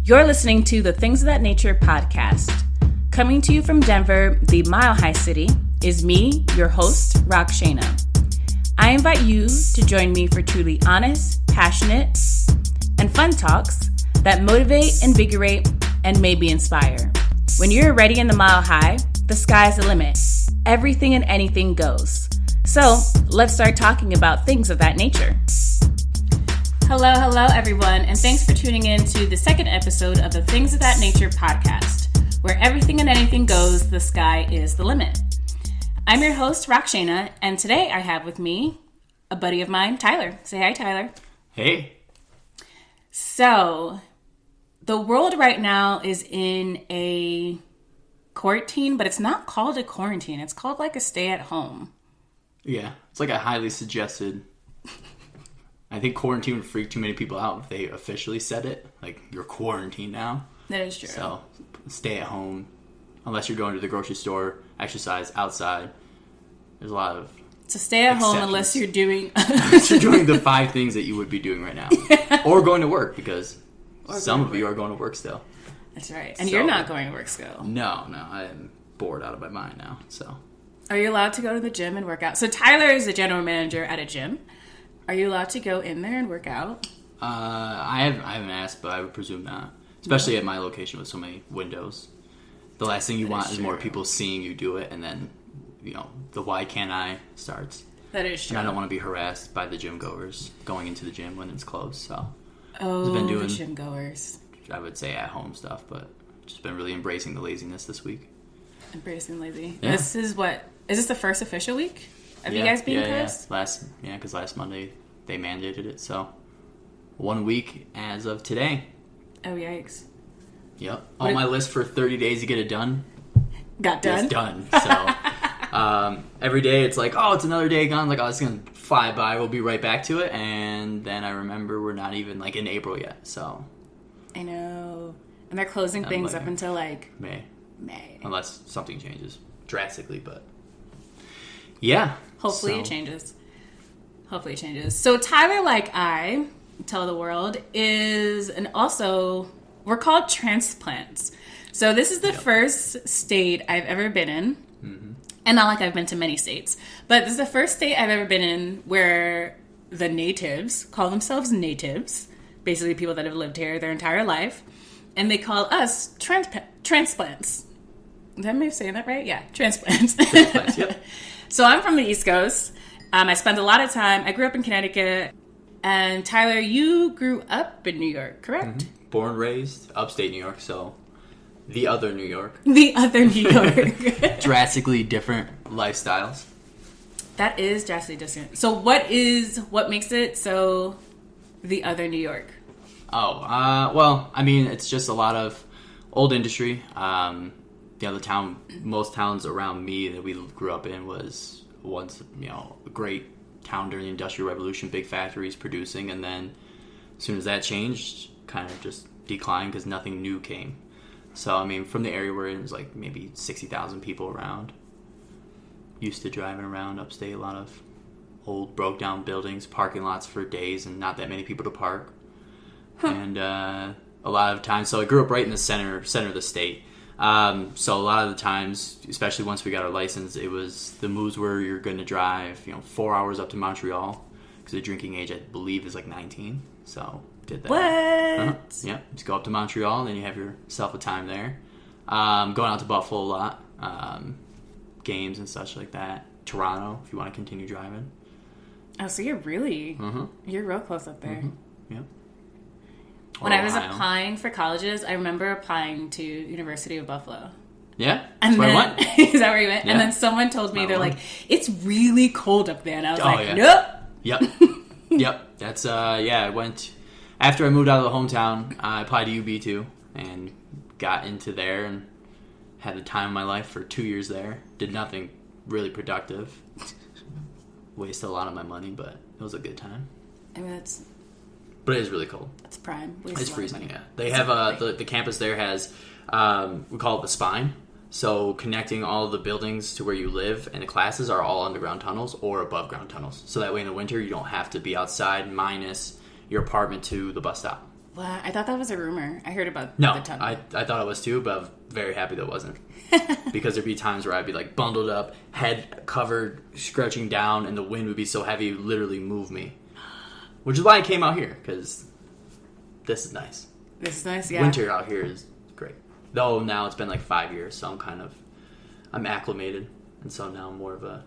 You're listening to the Things of That Nature podcast. Coming to you from Denver, the Mile High City, is me, your host, Rockshana. I invite you to join me for truly honest, passionate, and fun talks that motivate, invigorate, and maybe inspire. When you're ready in the Mile High, the sky's the limit. Everything and anything goes. So let's start talking about things of that nature. Hello, everyone, and thanks for tuning in to the second episode of the Things of That Nature podcast, where everything and anything goes, the sky is the limit. I'm your host, Rockshana, and today I have with me a buddy of mine, Tyler. Say hi, Tyler. Hey. So, the world right now is in a quarantine, but it's not called a quarantine. It's called like a stay-at-home. Yeah, it's like a highly suggested... I think quarantine would freak too many people out if they officially said it. Like, you're quarantined now. That is true. So, stay at home. Unless you're going to the grocery store, exercise outside. There's a lot of So stay at home unless you're doing... unless you're doing the 5 things that you would be doing right now. Or going to work, because some of you are going to work still. That's right. And you're not going to work still. No, I am bored out of my mind now, so... Are you allowed to go to the gym and work out? So Tyler is the general manager at a gym. Are you allowed to go in there and work out? I haven't asked, but I would presume not. Especially at my location with so many windows. The last thing you want is more people seeing you do it, and then, the why can't I starts. That is true. And I don't want to be harassed by the gym goers going into the gym when it's closed, so. Oh, I've been doing, the gym goers. I would say at-home stuff, but just been really embracing the laziness this week. Embracing lazy. Yeah. This is this the first official week? Have you guys been closed? Because last Monday they mandated it, so 1 week as of today. Oh, yikes. Yep. On my list for 30 days to get it done. Got done? It's done. So every day it's like, oh, it's another day gone. Like, oh, it's going to fly by. We'll be right back to it. And then I remember we're not even like in April yet. So I know. And they're closing things up until like May. Unless something changes drastically, but yeah. Hopefully it changes. So Tyler, like I tell the world, we're called transplants. So this is the first state I've ever been in. Mm-hmm. And not like I've been to many states, but this is the first state I've ever been in where the natives call themselves natives, basically people that have lived here their entire life, and they call us transplants. Did I maybe saying that right? Yeah, transplants. Transplants, yep. So I'm from the East Coast. I spent a lot of time. I grew up in Connecticut. And Tyler, you grew up in New York, correct? Mm-hmm. Born and raised upstate New York, so the other New York. The other New York. Drastically different lifestyles. That is drastically different. So what makes it so the other New York? Well, I mean, it's just a lot of old industry. Most towns around me that we grew up in was once, a great town during the Industrial Revolution, big factories producing, and then as soon as that changed, kind of just declined because nothing new came. So, I mean, from the area we're in, it was like maybe 60,000 people around. Used to driving around upstate, a lot of old broke down buildings, parking lots for days, and not that many people to park. Huh. And a lot of times, so I grew up right in the center of the state. So a lot of the times, especially once we got our license, it was the moves where you're going to drive, 4 hours up to Montreal, because the drinking age, I believe, is like 19. So did that. What? Yeah, just go up to Montreal, and then you have yourself a time there. Going out to Buffalo a lot, games and such like that. Toronto, if you want to continue driving. Oh, so you're real close up there. Mm-hmm. Yeah. When I was applying for colleges, I remember applying to University of Buffalo. Yeah? And then, I went? Is that where you went? Yeah. And then someone told me, they're like, it's really cold up there. And I was nope. Yep. That's, I went, after I moved out of the hometown, I applied to UB too, and got into there, and had the time of my life for 2 years there. Did nothing really productive. Wasted a lot of my money, but it was a good time. I mean, But it is really cold. It's prime. It's freezing, yeah. They have the campus there has, we call it the spine. So connecting all the buildings to where you live and the classes are all underground tunnels or above ground tunnels. So that way in the winter you don't have to be outside minus your apartment to the bus stop. Well, I thought that was a rumor. I heard about No, the tunnel. I thought it was too, but I was very happy that it wasn't. Because there'd be times where I'd be like bundled up, head covered, scratching down, and the wind would be so heavy it would literally move me. Which is why I came out here, because this is nice. This is nice, yeah. Winter out here is great. Though now it's been like 5 years, so I'm acclimated. And so now I'm more of a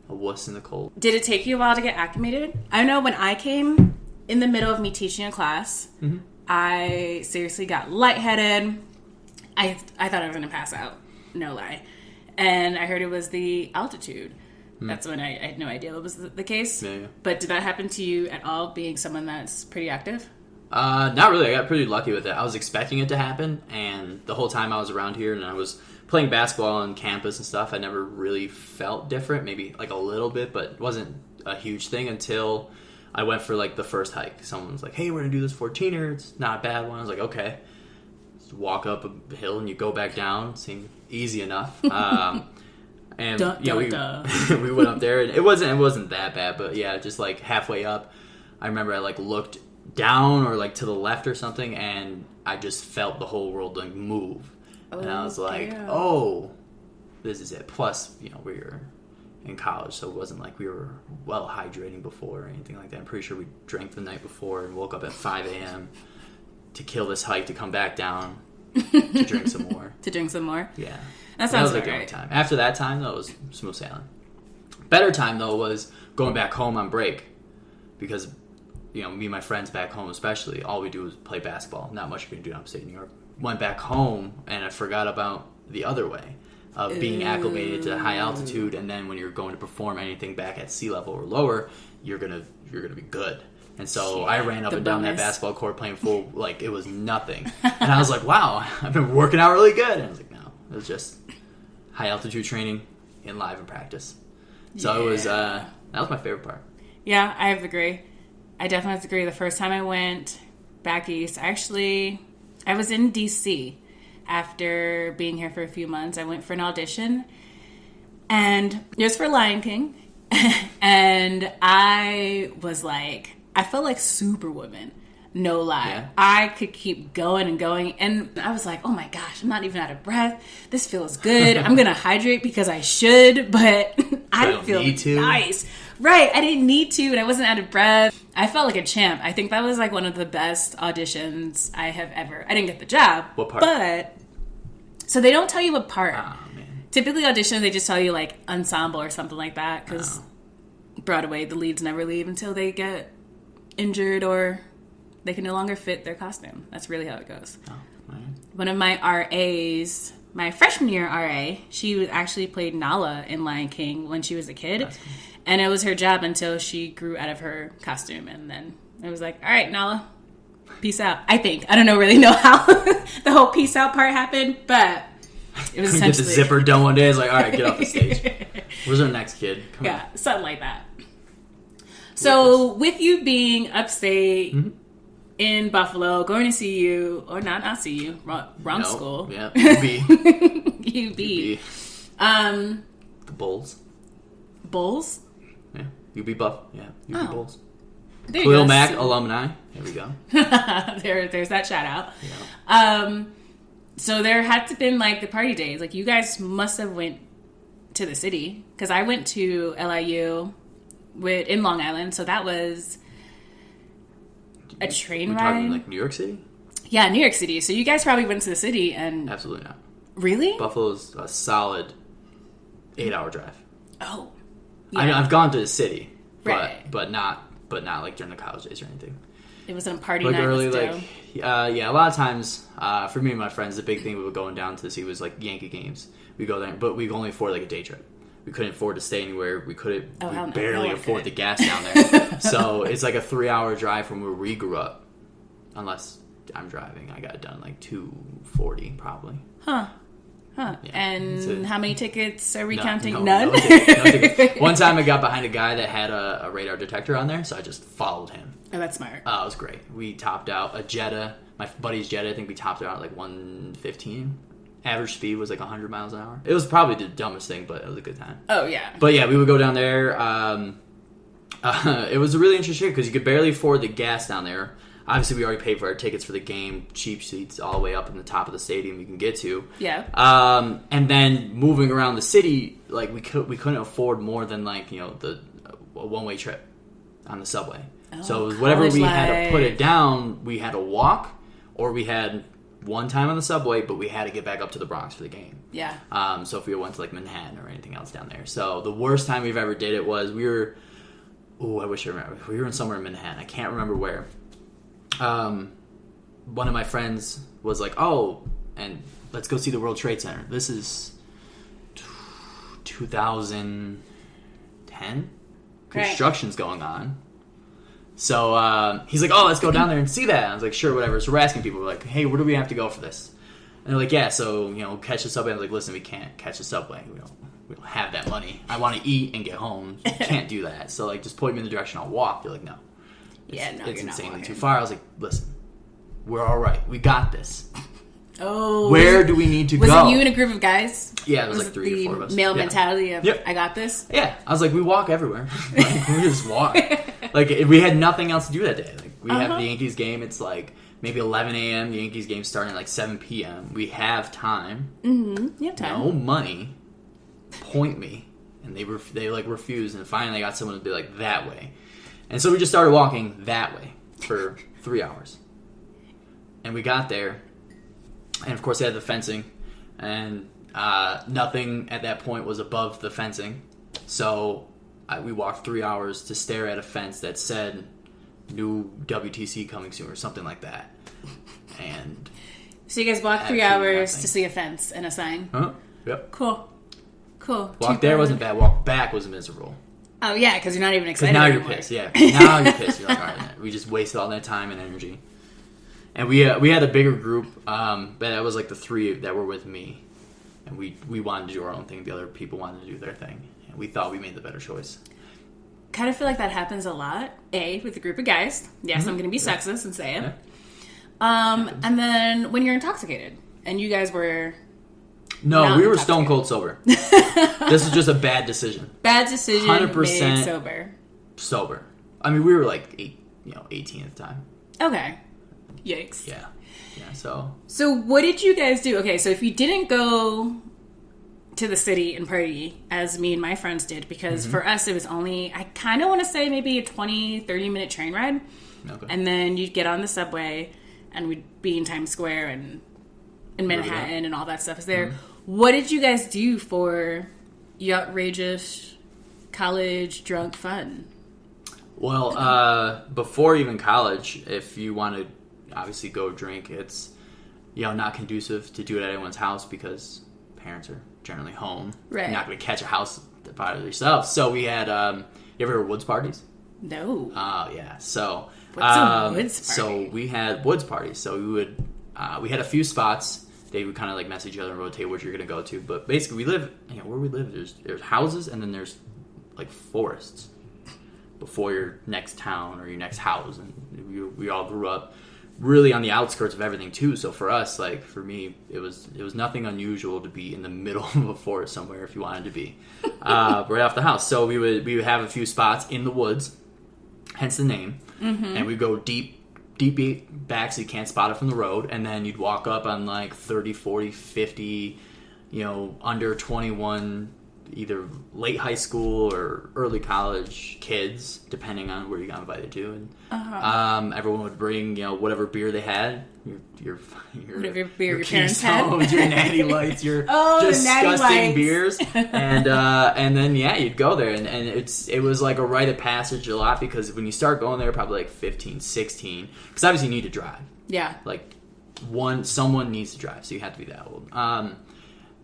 wuss in the cold. Did it take you a while to get acclimated? I know when I came, in the middle of me teaching a class, I seriously got lightheaded. I thought I was going to pass out. No lie. And I heard it was the altitude. That's when I had no idea that was the case. Yeah. But did that happen to you at all, being someone that's pretty active? Not really. I got pretty lucky with it. I was expecting it to happen, and the whole time I was around here and I was playing basketball on campus and stuff, I never really felt different. Maybe like a little bit, but it wasn't a huge thing until I went for like the first hike. Someone was like, "Hey, we're gonna do this 14er. It's not a bad one." I was like, "Okay." Just walk up a hill and you go back down. Seemed easy enough. And we went up there, and it wasn't that bad, but yeah, just like halfway up, I remember I like looked down or like to the left or something, and I just felt the whole world like move, and I was like, "Oh, this is it." Plus, we were in college, so it wasn't like we were well hydrating before or anything like that. I'm pretty sure we drank the night before and woke up at 5 a.m. to kill this hike to come back down to drink some more. Yeah. That was like the only time. After that time, though, it was smooth sailing. Better time, though, was going back home on break. Because, me and my friends back home especially, all we do is play basketball. Not much you can do in upstate New York. Went back home, and I forgot about the other way of being acclimated to high altitude. And then when you're going to perform anything back at sea level or lower, you're gonna be good. And so I ran up and down that basketball court playing full, like it was nothing. And I was like, wow, I've been working out really good. And I was like, no, it was just high altitude training in live and practice. So it was, that was my favorite part. Yeah, I have to agree. I definitely have to agree. The first time I went back east, I was in DC after being here for a few months. I went for an audition, and it was for Lion King. And I was like, I felt like Superwoman. No lie. Yeah. I could keep going and going. And I was like, oh my gosh, I'm not even out of breath. This feels good. I'm going to hydrate because I should, but I feel nice. Right. I didn't need to, and I wasn't out of breath. I felt like a champ. I think that was like one of the best auditions I have ever. I didn't get the job. What part? But, so they don't tell you what part. Oh, man. Typically auditions, they just tell you like ensemble or something like that, because Broadway, the leads never leave until they get injured or they can no longer fit their costume. That's really how it goes. Oh, right. One of my RAs, my freshman year RA, she actually played Nala in Lion King when she was a kid. Cool. And it was her job until she grew out of her costume. And then it was like, all right, Nala, peace out. I think. I don't really know how the whole peace out part happened, but it was essentially... Get the zipper done one day. It's like, all right, get off the stage. Where's our next kid? Come on. Something like that. So with you being upstate in Buffalo, going to see you, or not see you, wrong school. Yeah, UB. UB. The Bulls. Bulls? Yeah, UB Buff. Yeah, UB Bulls. Khalil Mack alumni. There we go. There's that shout out. Yeah. So there had to been like the party days. Like you guys must have went to the city, because I went to LIU in Long Island, so that was a train ride. Talking like New York City? Yeah, New York City. So you guys probably went to the city and... Absolutely not. Really? Buffalo's a solid 8-hour drive. Oh. Yeah. I mean, I've gone to the city, right. but not like during the college days or anything. It wasn't a party like night. Early, a lot of times, for me and my friends, the big thing we were going down to see was like Yankee games. We go there, but we could only afford like a day trip. We couldn't afford to stay anywhere. We barely afford the gas down there. So it's like a 3-hour drive from where we grew up. Unless I'm driving. I got it done like 2:40 probably. Huh. Yeah. And how many tickets are we counting? None? No tickets. One time I got behind a guy that had a radar detector on there, so I just followed him. Oh, that's smart. Oh, it was great. We topped out a Jetta. My buddy's Jetta, I think we topped it out at like 115. Average speed was like 100 miles an hour. It was probably the dumbest thing, but it was a good time. Oh, yeah. But yeah, we would go down there. It was a really interesting because you could barely afford the gas down there. obviously we already paid for our tickets for the game, cheap seats all the way up in the top of the stadium you can get to. Yeah. And then moving around the city, like we couldn't afford more than like, you know, a one-way trip on the subway. So it was whatever we had to put it down, we had to walk, or we had one time on the subway, but we had to get back up to the Bronx for the game. Yeah. So if we went to like Manhattan or anything else down there. So the worst time we've ever did it was we were, I wish I remember. We were in somewhere in Manhattan. I can't remember where. One of my friends was like, oh, and let's go see the World Trade Center. This is 2010. Construction's going on. So he's like, oh, let's go down there and see that. I was like, sure, whatever. So we're asking people, we're like, hey, where do we have to go for this? And they're like, yeah, so, you know, catch the subway. I was like, listen, we can't catch the subway. We don't have that money. I want to eat and get home. You can't do that. So, like, just point me in the direction I'll walk. They're like, no. It's insanely too far. I was like, listen, we're all right. We got this. Oh. Where do we need to go? Was it you and a group of guys? Yeah, it was like 3 or 4 of us. Male mentality of, I got this? Yeah. I was like, we walk everywhere. Like, we just walk. Like, we had nothing else to do that day. Like, we have the Yankees game. It's like maybe 11 a.m. The Yankees game starting at like 7 p.m. We have time. Mm-hmm. You have time. No money. Point me. And they like refused. And finally I got someone to be like, that way. And so we just started walking that way for 3 hours. And we got there. And of course they had the fencing. And nothing at that point was above the fencing. So we walked 3 hours to stare at a fence that said new WTC coming soon or something like that. And so you guys walked 3 hours to see a fence and a sign? Huh? Yep. Cool. Walk there wasn't bad. Walk back was miserable. Oh, yeah, because you're not even excited now anymore. You're pissed, yeah. Now you're pissed. You're like, all right, we just wasted all that time and energy. And we had a bigger group, but that was like the 3 that were with me. And we wanted to do our own thing. The other people wanted to do their thing. And we thought we made the better choice. Kind of feel like that happens a lot. With a group of guys. Yes, I'm going to be sexist and say it. Yeah. And then when you're intoxicated, and you guys were... No, we were stone cold sober. This is just a bad decision. Bad decision 100% made sober. I mean, we were like 18 at the time. Okay. Yikes. Yeah, so... So what did you guys do? Okay, so if you didn't go to the city and party, as me and my friends did, because for us it was only, I kind of want to say maybe a 20, 30-minute train ride. Okay. And then you'd get on the subway, and we'd be in Times Square and in Manhattan and all that stuff is there. Mm-hmm. What did you guys do for your outrageous college drunk fun? Well, before even college, if you want to obviously go drink, it's not conducive to do it at anyone's house because parents are generally home. Right. You're not going to catch a house by yourself. So we had, you ever heard of woods parties? No. Oh, yeah. So, what's a woods party? So we had woods parties. So we had a few spots. They would kind of like message each other and rotate what you're going to go to. But basically we live, where we live, there's houses and then there's like forests before your next town or your next house. And we all grew up really on the outskirts of everything too. So for us, like for me, it was nothing unusual to be in the middle of a forest somewhere if you wanted to be right off the house. So we would have a few spots in the woods, hence the name, and we'd go deep back so you can't spot it from the road, and then you'd walk up on like 30, 40, 50, under 21, either late high school or early college kids, depending on where you got invited to. And everyone would bring, whatever beer they had, your whatever beer your parents had, your Natty Lights, your disgusting beers, and then you'd go there, and it was like a rite of passage a lot because when you start going there, probably like 15, 16, because obviously you need to drive. Yeah, like someone needs to drive, so you have to be that old.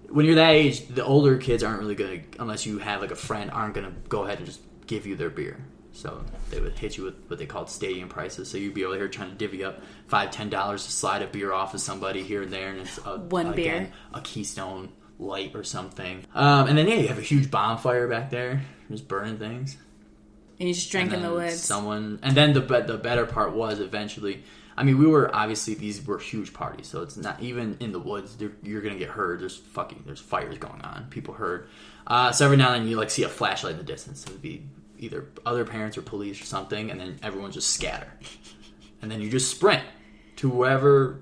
When you're that age, the older kids aren't really going to, unless you have like a friend, aren't going to go ahead and just give you their beer. So they would hit you with what they called stadium prices. So you'd be over here trying to divvy up $5, $10 to slide a beer off of somebody here and there, and it's beer, a Keystone Light or something. And then you have a huge bonfire back there, just burning things. And you just drank in the woods. And then the better part was eventually. I mean, these were huge parties, so it's not even in the woods. You're gonna get heard. There's fires going on. People heard. So every now and then you like see a flashlight in the distance. It would be either other parents or police or something, and then everyone just scatter. and then you just sprint to whoever